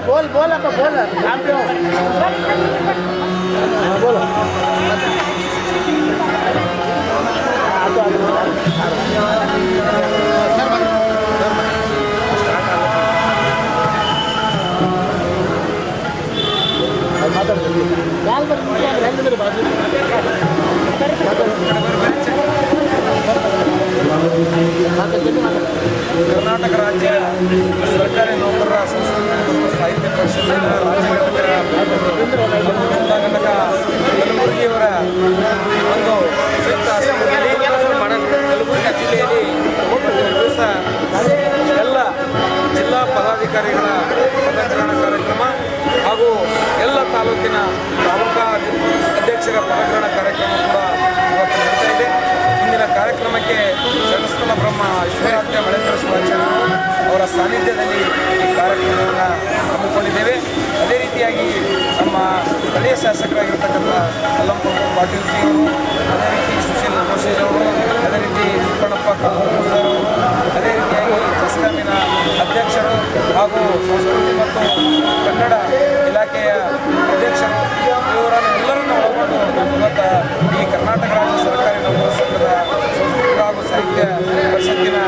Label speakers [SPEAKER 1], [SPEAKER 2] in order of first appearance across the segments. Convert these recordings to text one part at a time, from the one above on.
[SPEAKER 1] बोल बोल अब बोल काम पे हो बोलो
[SPEAKER 2] ಕರ್ನಾಟಕ ರಾಜ್ಯ ಸರ್ಕಾರಿ ನೌಕರರ ಸಂಸ್ಕೃತಿ ಮತ್ತು ಸಾಹಿತ್ಯ ಪರಿಷತ್ತಿನ ರಾಜ್ಯ ಘಟಕ ಕಲಬುರಗಿಯವರ ಒಂದು ಸಂಯುಕ್ತ ಆಶ್ರಮದಲ್ಲಿ ಕಲಬುರಗಿ ಜಿಲ್ಲೆಯಲ್ಲಿ ದಿವಸ ಎಲ್ಲ ಜಿಲ್ಲಾ ಪದಾಧಿಕಾರಿಗಳ ಪದಗ್ರಹಣ ಕಾರ್ಯಕ್ರಮ ಹಾಗೂ ಎಲ್ಲ ತಾಲೂಕಿನ ತಾಲೂಕಾ ಅಧ್ಯಕ್ಷರ ಪದಗ್ರಹಣ ಕಾರ್ಯಕ್ರಮ ಕೂಡ ಇವತ್ತು ನಡೀತಾ ಇದೆ. ಇಂದಿನ ಕಾರ್ಯಕ್ರಮಕ್ಕೆ ಶರಣಸ್ಥಲ ಬ್ರಹ್ಮ ಶಿವರಾತ್ರಿ ಮಳೇಂದ್ರ ಶಿವಾಚಾರ್ಯರು ಅವರ ಸಾನ್ನಿಧ್ಯದಲ್ಲಿ ಈ ಕಾರ್ಯಕ್ರಮವನ್ನು ಹಮ್ಮಿಕೊಂಡಿದ್ದೇವೆ. ಅದೇ ರೀತಿಯಾಗಿ ನಮ್ಮ ಸ್ಥಳೀಯ ಶಾಸಕರಾಗಿರ್ತಕ್ಕಂಥ ಅಲ್ಲಂಪ್ರಭು ಪಾಟೀಲ್ಜಿಯವರು, ಅದೇ ರೀತಿ ಸುಶೀಲ್ ಜೋಶಿ ಅವರು, ಅದೇ ರೀತಿ ಕಣ್ಣಪ್ಪ ಅವರು, ಅದೇ ರೀತಿಯಾಗಿ ಜಸ್ಕಾಮಿನ ಅಧ್ಯಕ್ಷರು ಹಾಗೂ ಸಂಸ್ಕೃತಿ ಮತ್ತು ಕನ್ನಡ ಇಲಾಖೆಯ ಅಧ್ಯಕ್ಷರು ಇವರನ್ನೆಲ್ಲರನ್ನು ಒಳಗೊಂಡು ಇವತ್ತು ಈ ಕರ್ನಾಟಕ ರಾಜ್ಯ ಸರ್ಕಾರಿ ನೌಕರರ ಸಂಘದ ಸಂಸ್ಕೃತಿ ಹಾಗೂ ಸಾಹಿತ್ಯ ಪರಿಷತ್ತಿನ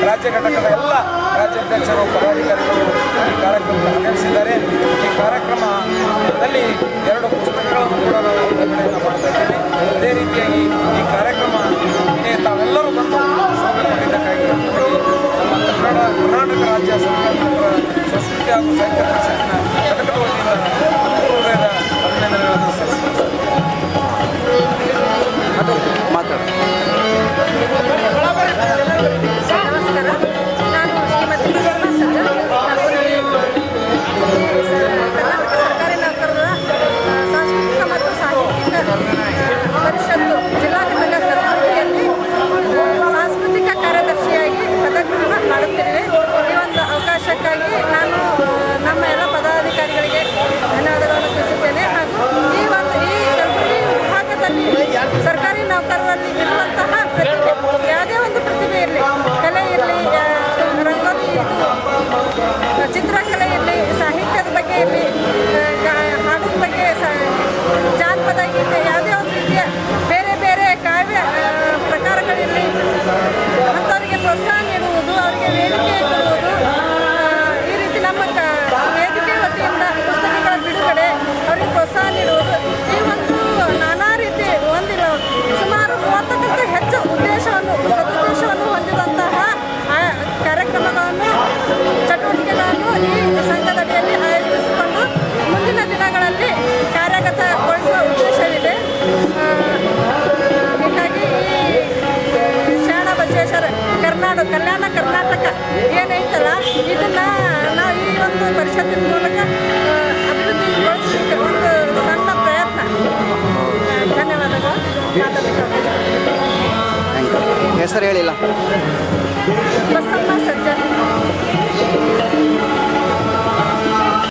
[SPEAKER 2] ರಾಜ್ಯ ಘಟಕದ ಎಲ್ಲ ರಾಜ್ಯಾಧ್ಯಕ್ಷರು ಪದಾಧಿಕಾರಿಗಳು ಈ ಕಾರ್ಯಕ್ರಮಕ್ಕೆ ಆಗಮಿಸಿದ್ದಾರೆ. ಈ ಕಾರ್ಯಕ್ರಮದಲ್ಲಿ 2 ಪುಸ್ತಕಗಳನ್ನು ಕೂಡ ನಾವು ಬಿಡುಗಡೆಯನ್ನು ಮಾಡ್ತಾ ಇದ್ದೇವೆ. ಅದೇ ರೀತಿಯಾಗಿ ಈ ಕಾರ್ಯಕ್ರಮ ತಾವೆಲ್ಲರೂ ಬಂದು ಶೋಭೆಗೊಂಡಿದ್ದಕ್ಕಾಗಿ ನಮಗೆ ನಮ್ಮ ಕರ್ನಾಟಕ ರಾಜ್ಯ ಸರ್ಕಾರಿ ನೌಕರರ ಸಂಸ್ಕೃತಿ ಹಾಗೂ ಸಾಹಿತ್ಯ ಪರಿಷತ್ತಿನ ಘಟಕದ ವತಿಯಿಂದ ಹೃದಯದ ಅಭಿನಂದನೆಗಳನ್ನು ಸಲ್ಲಿಸುತ್ತೇವೆ.
[SPEAKER 3] ನಮಸ್ಕಾರ, ನಾನು ಶ್ರೀಮತಿ ಸಜ್ಜನ್, ಕರ್ನಾಟಕ ಸರ್ಕಾರಿ ನೌಕರರ ಸಾಂಸ್ಕೃತಿಕ ಮತ್ತು ಸಾಹಿತ್ಯಿಕ ಪರಿಷತ್ತು ಜಿಲ್ಲಾ ಘಟಕ ಕಲಬುರಗಿಯಲ್ಲಿ ಸಾಂಸ್ಕೃತಿಕ ಕಾರ್ಯದರ್ಶಿಯಾಗಿ ಪದಗ್ರಹಣ ಮಾಡುತ್ತಿರುವೆ. ಈ ಒಂದು ಅವಕಾಶಕ್ಕಾಗಿ ನಾನು ನಮ್ಮ ಎಲ್ಲ ಪದಾಧಿಕಾರಿಗಳಿಗೆ ಧನ್ಯವಾದಗಳನ್ನು ತಿಳಿಸುತ್ತೇನೆ. ಹಾಗೂ ಈ ಕಲಬುರಗಿ ವಿಭಾಗದಲ್ಲಿ ಸರ್ಕಾರಿ ನೌಕರರಲ್ಲಿ ಇರುವಂತಹ ಪ್ರತಿಭೆ, ಯಾವುದೇ ಒಂದು ಪ್ರತಿಭೆ ಇರಲಿ, ಕಲೆ ಇರಲಿ, ರಂಗೋಲಿ, ಚಿತ್ರಕಲೆ ಇರಲಿ, ಸಾಹಿತ್ಯದ ಬಗ್ಗೆ ಇರಲಿ, ಹಾಡಿನ ಬಗ್ಗೆ, ಜಾನಪದ ಗೀತೆ, ಯಾವುದೇ ಒಂದು ರೀತಿಯ ಬೇರೆ ಬೇರೆ ಕಾವ್ಯ ಪ್ರಕಾರಗಳಿರಲಿ, ಅಂಥವರಿಗೆ ಪ್ರೋತ್ಸಾಹ ನೀಡುವುದು, ಅವರಿಗೆ ವೇದಿಕೆ ಕೊಡುವುದು, ಈ ರೀತಿ ನಮ್ಮ ವೇದಿಕೆ ವತಿಯಿಂದ ಪುಸ್ತಕಗಳ ಬಿಡುಗಡೆ, ಅವರಿಗೆ ಪ್ರೋತ್ಸಾಹ ನೀಡುವುದು, ಈ ಒಂದು ನಾನಾ ರೀತಿ ಹೊಂದಿಲ್ಲ ಸುಮಾರು 30ಕ್ಕಿಂತ ಹೆಚ್ಚು ಸದುದ್ದೇಶವನ್ನು ಹೊಂದಿದಂತಹ ಕಾರ್ಯಕ್ರಮಗಳನ್ನು, ಚಟುವಟಿಕೆಗಳನ್ನು ಈ ಸಂಘದಡಿಯಲ್ಲಿ ಆಯೋಜಿಸಿಕೊಂಡು ಮುಂದಿನ ದಿನಗಳಲ್ಲಿ ಕಾರ್ಯಗತಗೊಳಿಸುವ ಉದ್ದೇಶವಿದೆ. ಹೀಗಾಗಿ ಈ ಶರಣ ಬಸವೇಶ್ವರ ಕಲ್ಯಾಣ ಕರ್ನಾಟಕ ಏನೈತಲ್ಲ, ಇದನ್ನು ನಾವು ಈ ಒಂದು ಪರಿಷತ್ತಿನ ಮೂಲಕ ಅಭಿವೃದ್ಧಿಗೊಳಿಸಲಿಕ್ಕೆ ಒಂದು ಸಣ್ಣ ಪ್ರಯತ್ನ. ಧನ್ಯವಾದಗಳು.
[SPEAKER 4] ಹೆಸರು ಹೇಳಿಲ್ಲ.